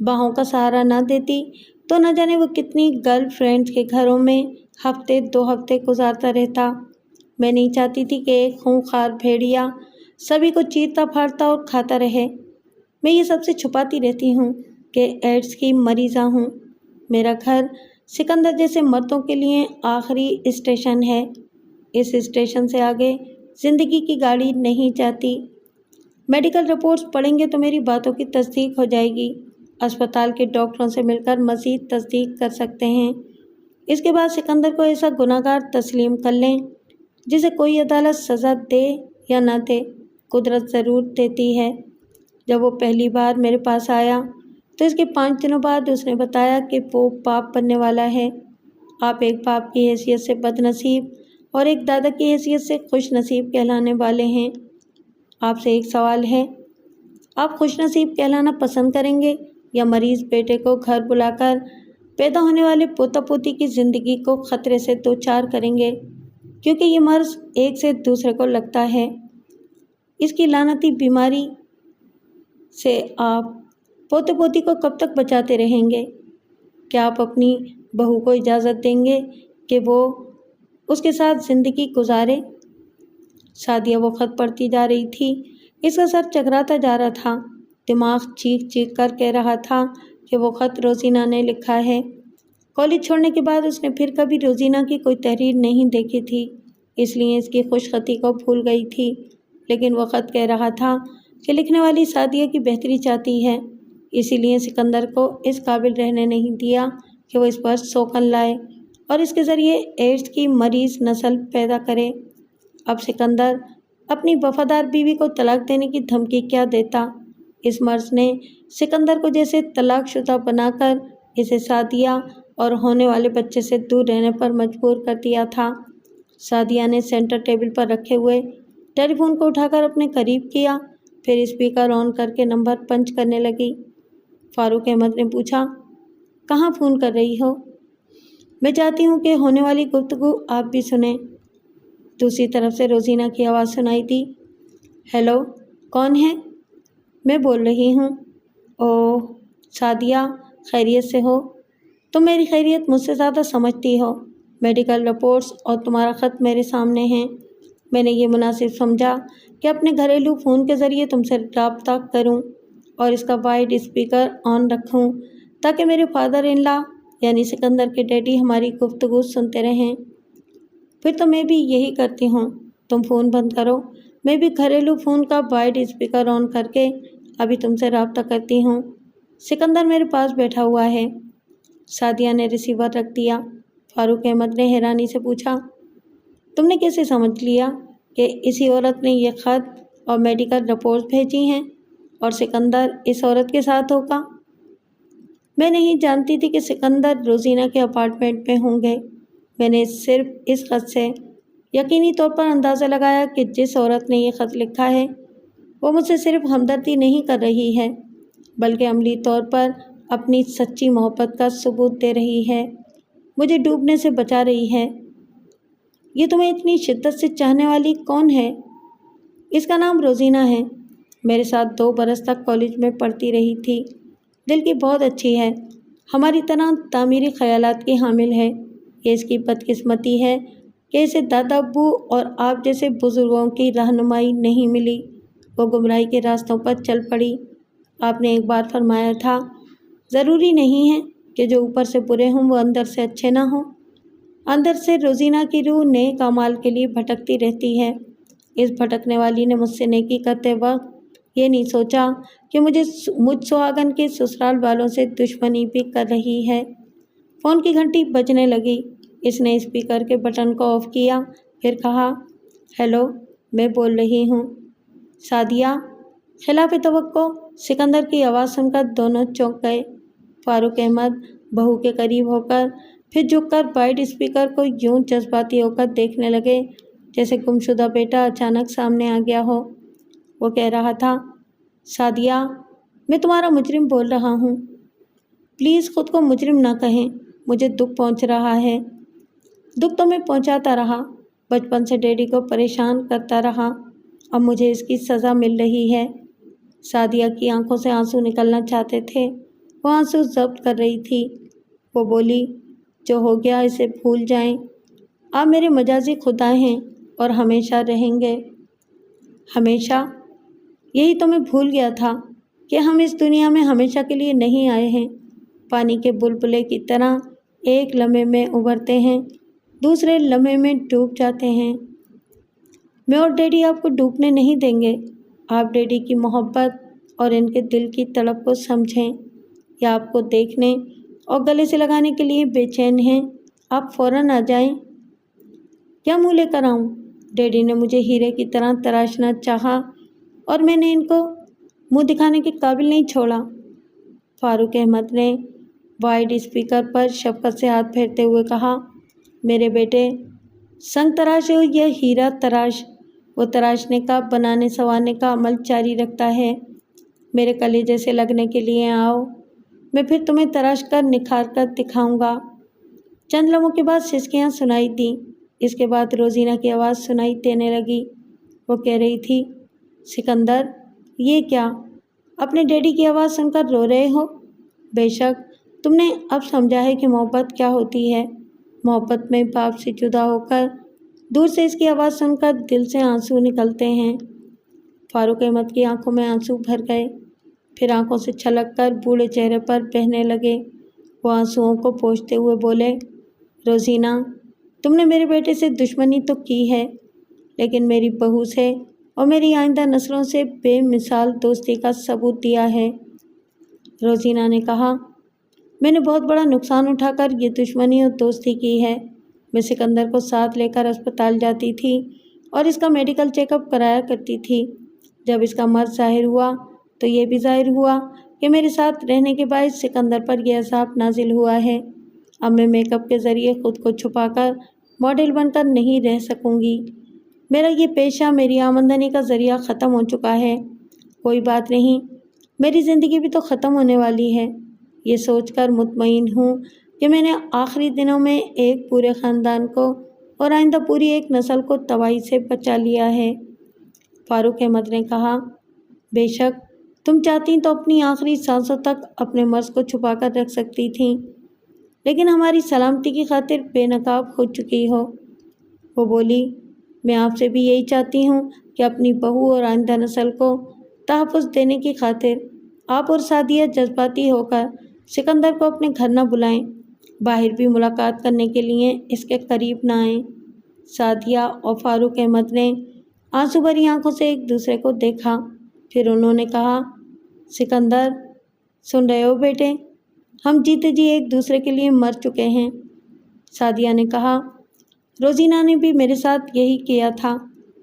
باہوں کا سہارا نہ دیتی تو نہ جانے وہ کتنی گرل فرینڈز کے گھروں میں ہفتے 2 ہفتے گزارتا رہتا۔ میں نہیں چاہتی تھی کہ ایک خونخوار بھیڑیا سبھی کو چیرتا پھاڑتا اور کھاتا رہے۔ میں یہ سب سے چھپاتی رہتی ہوں کہ ایڈز کی مریضہ ہوں۔ میرا گھر سکندر جیسے مردوں کے لیے آخری اسٹیشن ہے۔ اس اسٹیشن سے آگے زندگی کی گاڑی نہیں جاتی۔ میڈیکل رپورٹس پڑھیں گے تو میری باتوں کی تصدیق ہو جائے گی۔ اسپتال کے ڈاکٹروں سے مل کر مزید تصدیق کر سکتے ہیں۔ اس کے بعد سکندر کو ایسا گناہگار تسلیم کر لیں جسے کوئی عدالت سزا دے یا نہ دے، قدرت ضرور دیتی ہے۔ جب وہ پہلی بار میرے پاس آیا تو اس کے 5 دنوں بعد اس نے بتایا کہ وہ باپ بننے والا ہے۔ آپ ایک باپ کی حیثیت سے بد نصیب اور ایک دادا کی حیثیت سے خوش نصیب کہلانے والے ہیں۔ آپ سے ایک سوال ہے، آپ خوش نصیب کہلانا پسند کریں گے یا مریض بیٹے کو گھر بلا کر پیدا ہونے والے پوتا پوتی کی زندگی کو خطرے سے دوچار کریں گے، کیونکہ یہ مرض ایک سے دوسرے کو لگتا ہے۔ اس کی لعنتی بیماری سے آپ پوتے پوتی کو کب تک بچاتے رہیں گے؟ کیا آپ اپنی بہو کو اجازت دیں گے کہ وہ اس کے ساتھ زندگی گزارے؟ سعدیہ وہ خط پڑھتی جا رہی تھی۔ اس کا سر چکراتا جا رہا تھا۔ دماغ چیخ چیخ کر کہہ رہا تھا کہ وہ خط روزینہ نے لکھا ہے۔ کالج چھوڑنے کے بعد اس نے پھر کبھی روزینہ کی کوئی تحریر نہیں دیکھی تھی، اس لیے اس کی خوش خطی کو بھول گئی تھی۔ لیکن وہ خط کہہ رہا تھا کہ لکھنے والی سعدیہ کی بہتری چاہتی ہے، اسی لیے سکندر کو اس قابل رہنے نہیں دیا کہ وہ اس پر سوکن لائے اور اس کے ذریعے ایڈز کی مریض نسل پیدا کرے۔ اب سکندر اپنی وفادار بیوی کو طلاق دینے کی دھمکی کیا دیتا؟ اس مرض نے سکندر کو جیسے طلاق شدہ بنا کر اسے سعدیہ اور ہونے والے بچے سے دور رہنے پر مجبور کر دیا تھا۔ سعدیہ نے سینٹر ٹیبل پر رکھے ہوئے ٹیلی فون کو اٹھا کر اپنے قریب کیا، پھر اسپیکر آن کر کے نمبر پنچ کرنے لگی۔ فاروق احمد نے پوچھا، کہاں فون کر رہی ہو؟ میں چاہتی ہوں کہ ہونے والی گفتگو آپ بھی سنیں۔ دوسری طرف سے روزینہ کی آواز سنائی دی، ہیلو، کون ہے؟ میں بول رہی ہوں۔ اوہ سعدیہ، خیریت سے ہو؟ تم میری خیریت مجھ سے زیادہ سمجھتی ہو۔ میڈیکل رپورٹس اور تمہارا خط میرے سامنے ہیں۔ میں نے یہ مناسب سمجھا کہ اپنے گھریلو فون کے ذریعے تم سے رابطہ کروں اور اس کا وائڈ اسپیکر آن رکھوں تاکہ میرے فادر ان لا یعنی سکندر کے ڈیڈی ہماری گفتگو سنتے رہیں۔ پھر تو میں بھی یہی کرتی ہوں، تم فون بند کرو، میں بھی گھریلو فون کا وائڈ اسپیکر آن کر کے ابھی تم سے رابطہ کرتی ہوں۔ سکندر میرے پاس بیٹھا ہوا ہے۔ سعدیہ نے ریسیور رکھ دیا۔ فاروق احمد نے حیرانی سے پوچھا، تم نے کیسے سمجھ لیا کہ اسی عورت نے یہ خط اور میڈیکل رپورٹ بھیجی ہیں اور سکندر اس عورت کے ساتھ ہوگا؟ میں نہیں جانتی تھی کہ سکندر روزینہ کے اپارٹمنٹ میں ہوں گے۔ میں نے صرف اس خط سے یقینی طور پر اندازہ لگایا کہ جس عورت نے یہ خط لکھا ہے وہ مجھ سے صرف ہمدردی نہیں کر رہی ہے بلکہ عملی طور پر اپنی سچی محبت کا ثبوت دے رہی ہے، مجھے ڈوبنے سے بچا رہی ہے۔ یہ تمہیں اتنی شدت سے چاہنے والی کون ہے؟ اس کا نام روزینہ ہے، میرے ساتھ 2 برس تک کالج میں پڑھتی رہی تھی، دل کی بہت اچھی ہے، ہماری طرح تعمیری خیالات کی حامل ہے۔ یہ اس کی بدقسمتی ہے کہ اسے دادا ابو اور آپ جیسے بزرگوں کی رہنمائی نہیں ملی، وہ گمراہی کے راستوں پر چل پڑی۔ آپ نے ایک بار فرمایا تھا، ضروری نہیں ہے کہ جو اوپر سے برے ہوں وہ اندر سے اچھے نہ ہوں۔ اندر سے روزینہ کی روح نیک اعمال کے لیے بھٹکتی رہتی ہے۔ اس بھٹکنے والی نے مجھ سے نیکی کرتے وقت یہ نہیں سوچا کہ مجھ سہاگن کے سسرال والوں سے دشمنی بھی کر رہی ہے۔ فون کی گھنٹی بجنے لگی۔ اس نے اسپیکر کے بٹن کو آف کیا، پھر کہا، ہیلو، میں بول رہی ہوں۔ سعدیہ۔ خلاف توقع سکندر کی آواز سن کر دونوں چونک گئے۔ فاروق احمد بہو کے قریب ہو کر پھر جھک کر وائڈ اسپیکر کو یوں جذباتی ہو کر دیکھنے لگے جیسے گمشدہ بیٹا اچانک سامنے آ گیا ہو۔ وہ کہہ رہا تھا، سعدیہ، میں تمہارا مجرم بول رہا ہوں، پلیز خود کو مجرم نہ کہیں، مجھے دکھ پہنچ رہا ہے۔ دکھ تو میں پہنچاتا رہا، بچپن سے ڈیڈی کو پریشان کرتا رہا، اب مجھے اس کی سزا مل رہی ہے۔ سعدیہ کی آنکھوں سے آنسو نکلنا چاہتے تھے، وہ آنسو ضبط کر رہی تھی۔ وہ بولی، جو ہو گیا اسے بھول جائیں، آپ میرے مجازی خدا ہیں اور ہمیشہ رہیں گے۔ ہمیشہ؟ یہی تو میں بھول گیا تھا کہ ہم اس دنیا میں ہمیشہ کے لیے نہیں آئے ہیں۔ پانی کے بلبلے کی طرح ایک لمحے میں ابھرتے ہیں، دوسرے لمحے میں ڈوب جاتے ہیں۔ میں اور ڈیڈی آپ کو ڈوبنے نہیں دیں گے۔ آپ ڈیڈی کی محبت اور ان کے دل کی تڑپ کو سمجھیں، یا آپ کو دیکھنے اور گلے سے لگانے کے لیے بے چین ہیں۔ آپ فوراً آ جائیں۔ کیا منہ لے کر آؤں؟ ڈیڈی نے مجھے ہیرے کی طرح تراشنا چاہا اور میں نے ان کو منہ دکھانے کے قابل نہیں چھوڑا۔ فاروق احمد نے وائڈ اسپیکر پر شفقت سے ہاتھ پھیرتے ہوئے کہا، میرے بیٹے، سنگ تراش ہو یا ہیرا تراش، وہ تراشنے کا، بنانے سنوارنے کا عمل جاری رکھتا ہے۔ میرے کلیجے سے لگنے کے لیے آؤ، میں پھر تمہیں تراش کر نکھار کر دکھاؤں گا۔ چند لمحوں کے بعد سسکیاں سنائی دیں۔ اس کے بعد روزینہ کی آواز سنائی دینے لگی۔ وہ کہہ رہی تھی، سکندر، یہ کیا؟ اپنے ڈیڈی کی آواز سن کر رو رہے ہو؟ بے شک تم نے اب سمجھا ہے کہ محبت کیا ہوتی ہے۔ محبت میں باپ سے جدا ہو کر دور سے اس کی آواز سن کر دل سے آنسو نکلتے ہیں۔ فاروق احمد کی آنکھوں میں آنسو بھر گئے، پھر آنکھوں سے چھلک کر بوڑھے چہرے پر بہنے لگے۔ وہ آنسوؤں کو پوچھتے ہوئے بولے، روزینہ، تم نے میرے بیٹے سے دشمنی تو کی ہے، لیکن میری بہو سے اور میری آئندہ نسلوں سے بے مثال دوستی کا ثبوت دیا ہے۔ روزینہ نے کہا، میں نے بہت بڑا نقصان اٹھا کر یہ دشمنی اور دوستی کی ہے۔ میں سکندر کو ساتھ لے کر اسپتال جاتی تھی اور اس کا میڈیکل چیک اپ کرایا کرتی تھی۔ جب اس کا مرض ظاہر ہوا تو یہ بھی ظاہر ہوا کہ میرے ساتھ رہنے کے باعث سکندر پر یہ عذاب نازل ہوا ہے۔ اب میں میک اپ کے ذریعے خود کو چھپا کر ماڈل بن کر نہیں رہ سکوں گی۔ میرا یہ پیشہ میری آمدنی کا ذریعہ ختم ہو چکا ہے۔ کوئی بات نہیں، میری زندگی بھی تو ختم ہونے والی ہے۔ یہ سوچ کر مطمئن ہوں کہ میں نے آخری دنوں میں ایک پورے خاندان کو اور آئندہ پوری ایک نسل کو تباہی سے بچا لیا ہے۔ فاروق احمد نے کہا، بے شک تم چاہتی تو اپنی آخری سانسوں تک اپنے مرض کو چھپا کر رکھ سکتی تھیں، لیکن ہماری سلامتی کی خاطر بے نقاب ہو چکی ہو۔ وہ بولی، میں آپ سے بھی یہی چاہتی ہوں کہ اپنی بہو اور آئندہ نسل کو تحفظ دینے کی خاطر آپ اور سعدیہ جذباتی ہو کر سکندر کو اپنے گھر نہ بلائیں، باہر بھی ملاقات کرنے کے لیے اس کے قریب نہ آئیں۔ سعدیہ اور فاروق احمد نے آنسو بھری آنکھوں سے ایک دوسرے کو دیکھا، پھر انہوں نے کہا، سکندر، سن رہے ہو بیٹے، ہم جیتے جی ایک دوسرے کے لیے مر چکے ہیں۔ سعدیہ نے کہا، روزینہ نے بھی میرے ساتھ یہی کیا تھا۔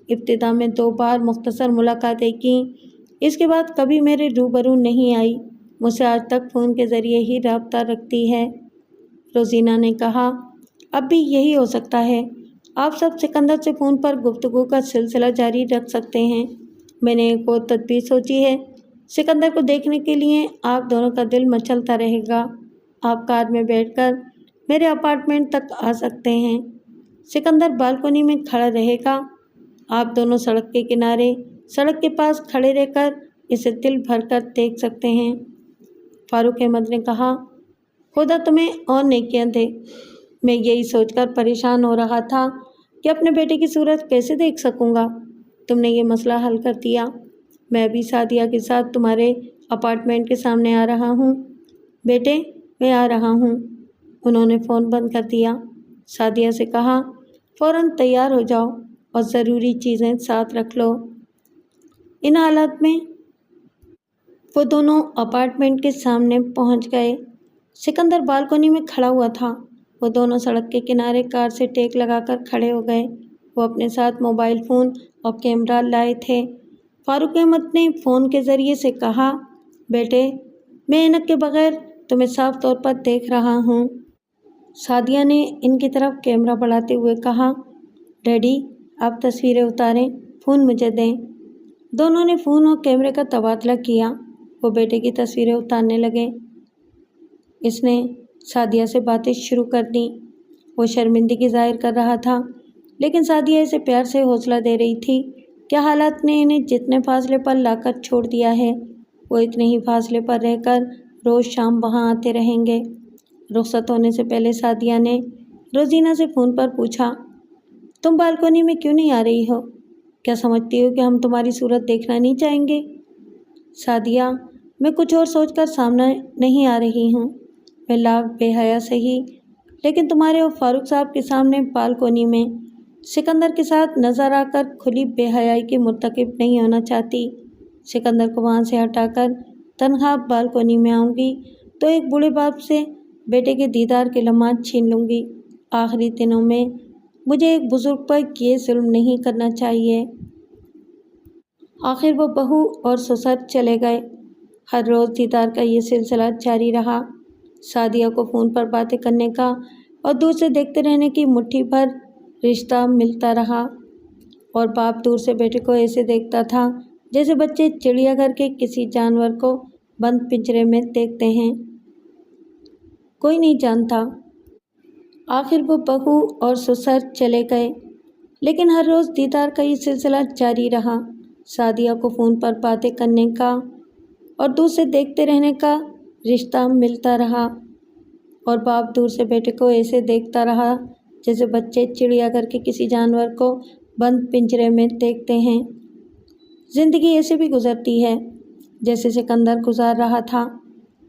ابتدا میں 2 بار مختصر ملاقاتیں کیں، اس کے بعد کبھی میرے روبرو نہیں آئی، مجھ سے آج تک فون کے ذریعے ہی رابطہ رکھتی ہے۔ روزینہ نے کہا، اب بھی یہی ہو سکتا ہے، آپ سب سکندر سے فون پر گفتگو کا سلسلہ جاری رکھ سکتے ہیں۔ میں نے ایک اور تدبیر سوچی ہے، سکندر کو دیکھنے کے لیے آپ دونوں کا دل مچلتا رہے گا۔ آپ کار میں بیٹھ کر میرے اپارٹمنٹ تک آ سکتے ہیں، سکندر بالکنی میں کھڑا رہے گا، آپ دونوں سڑک کے کنارے، سڑک کے پاس کھڑے رہ کر اسے دل بھر کر دیکھ سکتے ہیں۔ فاروق احمد نے کہا، خدا تمہیں اور نیکیاں دے۔ میں یہی سوچ کر پریشان ہو رہا تھا کہ اپنے بیٹے کی صورت کیسے دیکھ سکوں گا۔ تم نے یہ مسئلہ حل کر دیا۔ میں ابھی سعدیہ کے ساتھ تمہارے اپارٹمنٹ کے سامنے آ رہا ہوں۔ بیٹے، میں آ رہا ہوں۔ انہوں نے فون بند کر دیا۔ سعدیہ سے کہا، فوراً تیار ہو جاؤ اور ضروری چیزیں ساتھ رکھ لو۔ ان حالات میں وہ دونوں اپارٹمنٹ کے سامنے پہنچ گئے۔ سکندر بالکنی میں کھڑا ہوا تھا۔ وہ دونوں سڑک کے کنارے کار سے ٹیک لگا کر کھڑے ہو گئے۔ وہ اپنے ساتھ موبائل فون اور کیمرہ لائے تھے۔ فاروق احمد نے فون کے ذریعے سے کہا، بیٹے، میں اینک کے بغیر تمہیں صاف طور پر دیکھ رہا ہوں۔ سعدیہ نے ان کی طرف کیمرہ بڑھاتے ہوئے کہا، ڈیڈی آپ تصویریں اتاریں، فون مجھے دیں۔ دونوں نے فون اور کیمرے کا تبادلہ کیا۔ وہ بیٹے کی تصویریں اتارنے لگے۔ اس نے سعدیہ سے باتیں شروع کر دیں۔ وہ شرمندگی ظاہر کر رہا تھا، لیکن سعدیہ اسے پیار سے حوصلہ دے رہی تھی کہ حالات نے انہیں جتنے فاصلے پر لا کر چھوڑ دیا ہے، وہ اتنے ہی فاصلے پر رہ کر روز شام وہاں آتے رہیں گے۔ رخصت ہونے سے پہلے سعدیہ نے روزینہ سے فون پر پوچھا، تم بالکنی میں کیوں نہیں آ رہی ہو؟ کیا سمجھتی ہو کہ ہم تمہاری صورت دیکھنا نہیں چاہیں گے؟ سعدیہ، میں کچھ اور سوچ کر سامنے نہیں آ رہی ہوں۔ میں لاکھ بے حیا صحیح، لیکن تمہارے اور فاروق صاحب کے سامنے بالکنی میں سکندر کے ساتھ نظر آ کر کھلی بے حیائی کی مرتکب نہیں ہونا چاہتی۔ سکندر کو وہاں سے ہٹا کر تنہا بالکنی میں آؤں گی تو ایک بوڑھے باپ سے بیٹے کے دیدار کے لمحات چھین لوں گی۔ آخری دنوں میں مجھے ایک بزرگ پر یہ ظلم نہیں کرنا چاہیے۔ آخر وہ بہو اور سسر چلے گئے۔ ہر روز دیدار کا یہ سلسلہ جاری رہا۔ سعدیہ کو فون پر باتیں کرنے کا اور دور سے دیکھتے رہنے کی مٹھی بھر رشتہ ملتا رہا، اور باپ دور سے بیٹے کو ایسے دیکھتا تھا جیسے بچے چڑیا گھر کے کسی جانور کو بند پنجرے میں دیکھتے ہیں۔ کوئی نہیں جانتا۔ آخر وہ بہو اور سسر چلے گئے، لیکن ہر روز دیدار کا یہ سلسلہ جاری رہا۔ سعدیہ کو فون پر باتیں کرنے کا اور دور سے دیکھتے رہنے کا رشتہ ملتا رہا، اور باپ دور سے بیٹے کو ایسے دیکھتا رہا جیسے بچے چڑیا گھر کے کسی جانور کو بند پنجرے میں دیکھتے ہیں۔ زندگی ایسے بھی گزرتی ہے جیسے سکندر گزار رہا تھا۔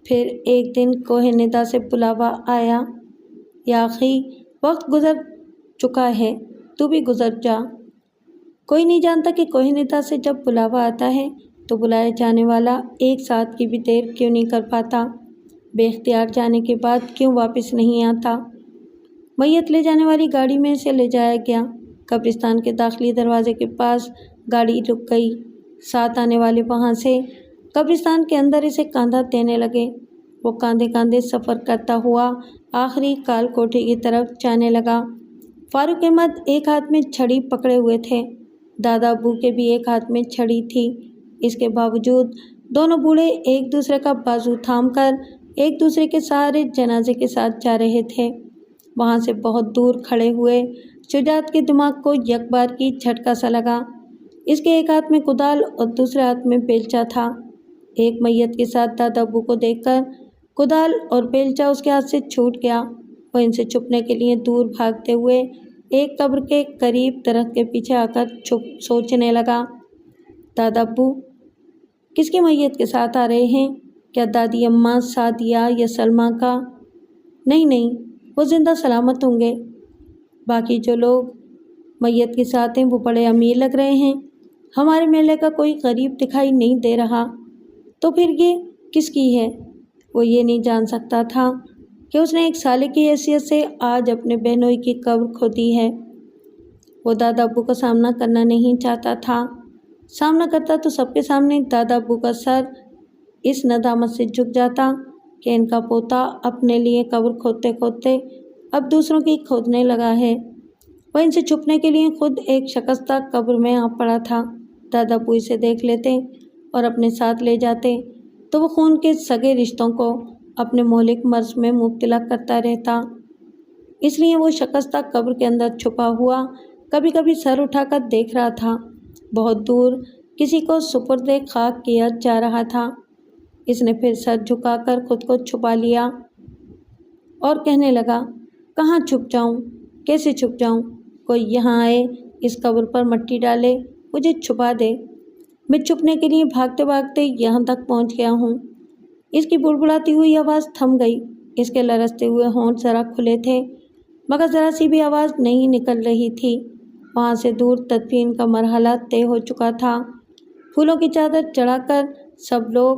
پھر ایک دن کوہ ندا سے بلاوا آیا، یا آخی وقت گزر چکا ہے، تو بھی گزر جا۔ کوئی نہیں جانتا کہ کوہ ندا سے جب بلاوا آتا ہے تو بلائے جانے والا ایک ساتھ کی بھی دیر کیوں نہیں کر پاتا، بے اختیار جانے کے بعد کیوں واپس نہیں آتا۔ میت لے جانے والی گاڑی میں اسے لے جایا گیا۔ قبرستان کے داخلی دروازے کے پاس گاڑی رک گئی۔ ساتھ آنے والے وہاں سے قبرستان کے اندر اسے کاندھا دینے لگے۔ وہ کاندھے کاندھے سفر کرتا ہوا آخری کال کوٹھی کی طرف جانے لگا۔ فاروق احمد ایک ہاتھ میں چھڑی پکڑے ہوئے تھے۔ دادا ابو کے بھی ایک ہاتھ میں چھڑی تھی۔ اس کے باوجود دونوں بوڑھے ایک دوسرے کا بازو تھام کر ایک دوسرے کے سہارے جنازے کے ساتھ جا رہے تھے۔ وہاں سے بہت دور کھڑے ہوئے شجاعت کے دماغ کو یک بار کی جھٹکا سا لگا۔ اس کے ایک ہاتھ میں کدال اور دوسرے ہاتھ میں بیلچہ تھا۔ ایک میت کے ساتھ دادا ابو کو دیکھ کر کدال اور بیلچہ اس کے ہاتھ سے چھوٹ گیا۔ وہ ان سے چھپنے کے لیے دور بھاگتے ہوئے ایک قبر کے قریب درخت کے پیچھے آ کر سوچنے لگا، دادا ابو کس کی میت کے ساتھ آ رہے ہیں؟ کیا دادی اماں سعدیہ یا سلمیٰ کا؟ نہیں، وہ زندہ سلامت ہوں گے۔ باقی جو لوگ میت کے ساتھ ہیں وہ بڑے امیر لگ رہے ہیں۔ ہمارے میلے کا کوئی غریب دکھائی نہیں دے رہا۔ تو پھر یہ کس کی ہے؟ وہ یہ نہیں جان سکتا تھا کہ اس نے ایک سالے کی حیثیت سے آج اپنے بہنوئی کی قبر کھودی ہے۔ وہ دادا ابو کا سامنا کرنا نہیں چاہتا تھا۔ سامنا کرتا تو سب کے سامنے دادا ابو کا سر اس ندامت سے جھک جاتا کہ ان کا پوتا اپنے لیے قبر کھودتے کھودتے اب دوسروں کی کھودنے لگا ہے۔ وہ ان سے چھپنے کے لیے خود ایک شکستہ قبر میں آ پڑا تھا۔ دادا ابو اسے دیکھ لیتے اور اپنے ساتھ لے جاتے تو وہ خون کے سگے رشتوں کو اپنے مہلک مرض میں مبتلا کرتا رہتا۔ اس لیے وہ شکستہ قبر کے اندر چھپا ہوا کبھی کبھی سر اٹھا کر دیکھ رہا تھا۔ بہت دور کسی کو سپرد خاک کیا جا رہا تھا۔ اس نے پھر سر جھکا کر خود کو چھپا لیا اور کہنے لگا، کہاں چھپ جاؤں؟ کیسے چھپ جاؤں؟ کوئی یہاں آئے، اس قبر پر مٹی ڈالے، مجھے چھپا دے۔ میں چھپنے کے لیے بھاگتے بھاگتے یہاں تک پہنچ گیا ہوں۔ اس کی بڑبڑاتی ہوئی آواز تھم گئی۔ اس کے لرزتے ہوئے ہونٹ ذرا کھلے تھے، مگر ذرا سی بھی آواز نہیں نکل رہی تھی۔ وہاں سے دور تدفین کا مرحلہ طے ہو چکا تھا۔ پھولوں کی چادر چڑھا کر سب لوگ